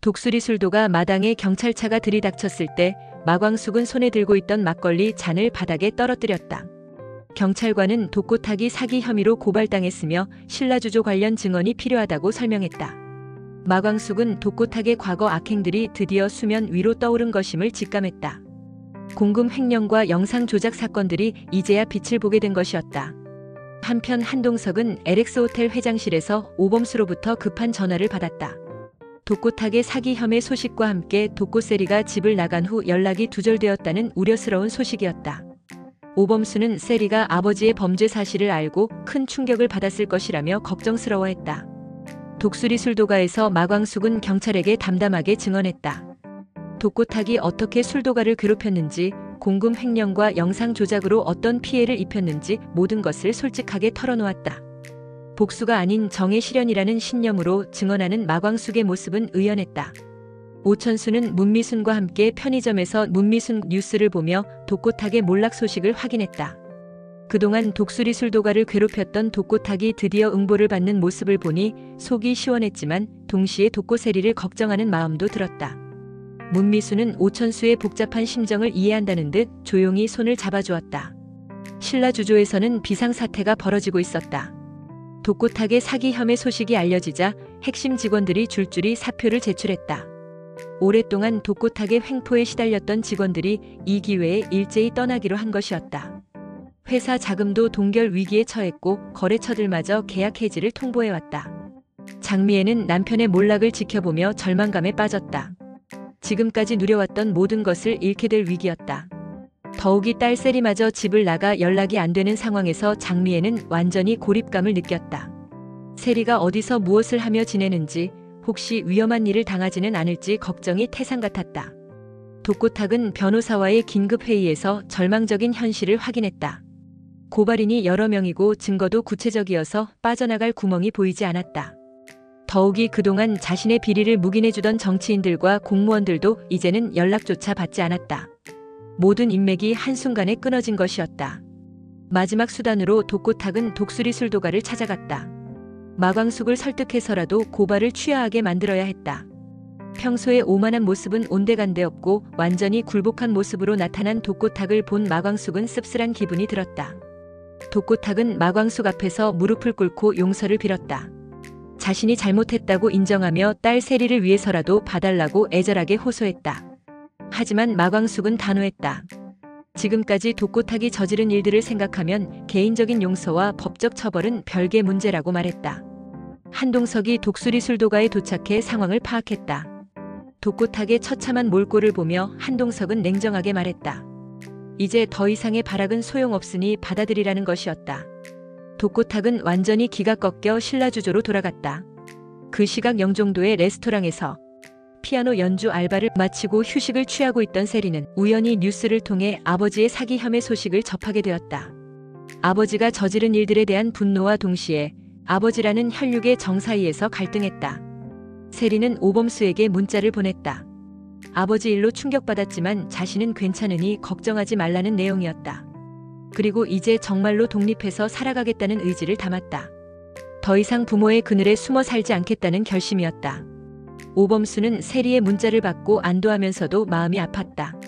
독수리 술도가 마당에 경찰차가 들이닥쳤을 때 마광숙은 손에 들고 있던 막걸리 잔을 바닥에 떨어뜨렸다. 경찰관은 독고타기 사기 혐의로 고발당했으며 신라주조 관련 증언이 필요하다고 설명했다. 마광숙은 독고탁의 과거 악행들이 드디어 수면 위로 떠오른 것임을 직감했다. 공금 횡령과 영상 조작 사건들이 이제야 빛을 보게 된 것이었다. 한편 한동석은 LX 호텔 회장실에서 오범수로부터 급한 전화를 받았다. 독고탁의 사기 혐의 소식과 함께 독고세리가 집을 나간 후 연락이 두절되었다는 우려스러운 소식이었다. 오범수는 세리가 아버지의 범죄 사실을 알고 큰 충격을 받았을 것이라며 걱정스러워했다. 독수리 술도가에서 마광숙은 경찰에게 담담하게 증언했다. 독고탁이 어떻게 술도가를 괴롭혔는지, 공금 횡령과 영상 조작으로 어떤 피해를 입혔는지 모든 것을 솔직하게 털어놓았다. 복수가 아닌 정의 실현이라는 신념으로 증언하는 마광숙의 모습은 의연했다. 오천수는 문미순과 함께 편의점에서 문미순 뉴스를 보며 독고탁의 몰락 소식을 확인했다. 그동안 독수리 술도가를 괴롭혔던 독고탁이 드디어 응보를 받는 모습을 보니 속이 시원했지만 동시에 독고세리를 걱정하는 마음도 들었다. 문미수는 오천수의 복잡한 심정을 이해한다는 듯 조용히 손을 잡아주었다. 신라주조에서는 비상사태가 벌어지고 있었다. 독고탁의 사기 혐의 소식이 알려지자 핵심 직원들이 줄줄이 사표를 제출했다. 오랫동안 독고탁의 횡포에 시달렸던 직원들이 이 기회에 일제히 떠나기로 한 것이었다. 회사 자금도 동결 위기에 처했고 거래처들마저 계약 해지를 통보해왔다. 장미애는 남편의 몰락을 지켜보며 절망감에 빠졌다. 지금까지 누려왔던 모든 것을 잃게 될 위기였다. 더욱이 딸 세리마저 집을 나가 연락이 안 되는 상황에서 장미애는 완전히 고립감을 느꼈다. 세리가 어디서 무엇을 하며 지내는지, 혹시 위험한 일을 당하지는 않을지 걱정이 태산 같았다. 독고탁은 변호사와의 긴급회의에서 절망적인 현실을 확인했다. 고발인이 여러 명이고 증거도 구체적이어서 빠져나갈 구멍이 보이지 않았다. 더욱이 그동안 자신의 비리를 묵인해주던 정치인들과 공무원들도 이제는 연락조차 받지 않았다. 모든 인맥이 한순간에 끊어진 것이었다. 마지막 수단으로 독고탁은 독수리 술도가를 찾아갔다. 마광숙을 설득해서라도 고발을 취하하게 만들어야 했다. 평소의 오만한 모습은 온데간데 없고 완전히 굴복한 모습으로 나타난 독고탁을 본 마광숙은 씁쓸한 기분이 들었다. 독고탁은 마광숙 앞에서 무릎을 꿇고 용서를 빌었다. 자신이 잘못했다고 인정하며 딸 세리를 위해서라도 봐달라고 애절하게 호소했다. 하지만 마광숙은 단호했다. 지금까지 독고탁이 저지른 일들을 생각하면 개인적인 용서와 법적 처벌은 별개 문제라고 말했다. 한동석이 독수리 술도가에 도착해 상황을 파악했다. 독고탁의 처참한 몰골을 보며 한동석은 냉정하게 말했다. 이제 더 이상의 발악은 소용없으니 받아들이라는 것이었다. 독고탁은 완전히 기가 꺾여 신라주조로 돌아갔다. 그 시각 영종도의 레스토랑에서 피아노 연주 알바를 마치고 휴식을 취하고 있던 세리는 우연히 뉴스를 통해 아버지의 사기 혐의 소식을 접하게 되었다. 아버지가 저지른 일들에 대한 분노와 동시에 아버지라는 혈육의 정 사이에서 갈등했다. 세리는 오범수에게 문자를 보냈다. 아버지 일로 충격받았지만 자신은 괜찮으니 걱정하지 말라는 내용이었다. 그리고 이제 정말로 독립해서 살아가겠다는 의지를 담았다. 더 이상 부모의 그늘에 숨어 살지 않겠다는 결심이었다. 오범수는 세리의 문자를 받고 안도하면서도 마음이 아팠다.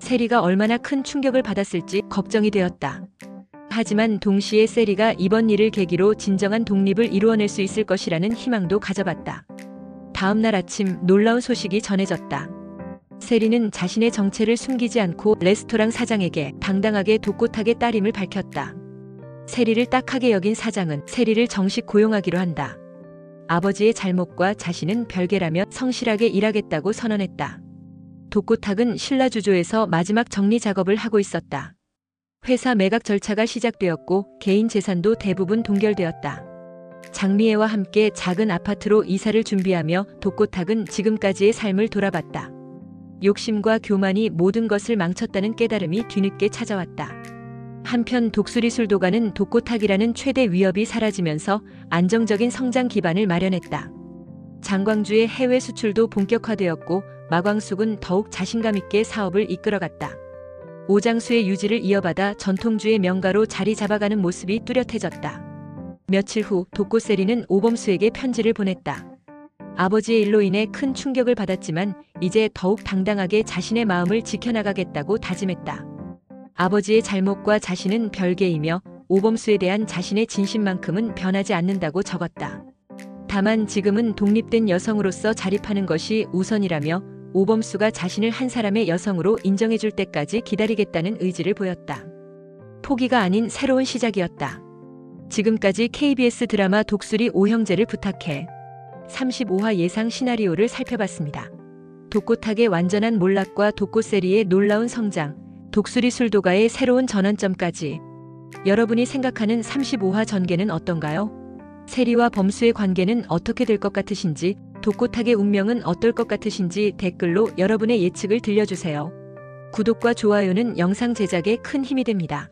세리가 얼마나 큰 충격을 받았을지 걱정이 되었다. 하지만 동시에 세리가 이번 일을 계기로 진정한 독립을 이루어낼 수 있을 것이라는 희망도 가져봤다. 다음 날 아침 놀라운 소식이 전해졌다. 세리는 자신의 정체를 숨기지 않고 레스토랑 사장에게 당당하게 독고탁의 딸임을 밝혔다. 세리를 딱하게 여긴 사장은 세리를 정식 고용하기로 한다. 아버지의 잘못과 자신은 별개라며 성실하게 일하겠다고 선언했다. 독고탁은 신라주조에서 마지막 정리 작업을 하고 있었다. 회사 매각 절차가 시작되었고 개인 재산도 대부분 동결되었다. 장미애와 함께 작은 아파트로 이사를 준비하며 독고탁은 지금까지의 삶을 돌아봤다. 욕심과 교만이 모든 것을 망쳤다는 깨달음이 뒤늦게 찾아왔다. 한편 독수리 술도가는 독고탁이라는 최대 위협이 사라지면서 안정적인 성장 기반을 마련했다. 장광주의 해외 수출도 본격화되었고 마광숙은 더욱 자신감 있게 사업을 이끌어갔다. 오장수의 유지를 이어받아 전통주의 명가로 자리 잡아가는 모습이 뚜렷해졌다. 며칠 후 독고세리는 오범수에게 편지를 보냈다. 아버지의 일로 인해 큰 충격을 받았지만 이제 더욱 당당하게 자신의 마음을 지켜나가겠다고 다짐했다. 아버지의 잘못과 자신은 별개이며 오범수에 대한 자신의 진심만큼은 변하지 않는다고 적었다. 다만 지금은 독립된 여성으로서 자립하는 것이 우선이라며 오범수가 자신을 한 사람의 여성으로 인정해줄 때까지 기다리겠다는 의지를 보였다. 포기가 아닌 새로운 시작이었다. 지금까지 KBS 드라마 독수리 오형제를 부탁해 35화 예상 시나리오를 살펴봤습니다. 독고탁의 완전한 몰락과 독고세리의 놀라운 성장, 독수리 술도가의 새로운 전환점까지 여러분이 생각하는 35화 전개는 어떤가요? 세리와 범수의 관계는 어떻게 될 것 같으신지, 독고탁의 운명은 어떨 것 같으신지 댓글로 여러분의 예측을 들려주세요. 구독과 좋아요는 영상 제작에 큰 힘이 됩니다.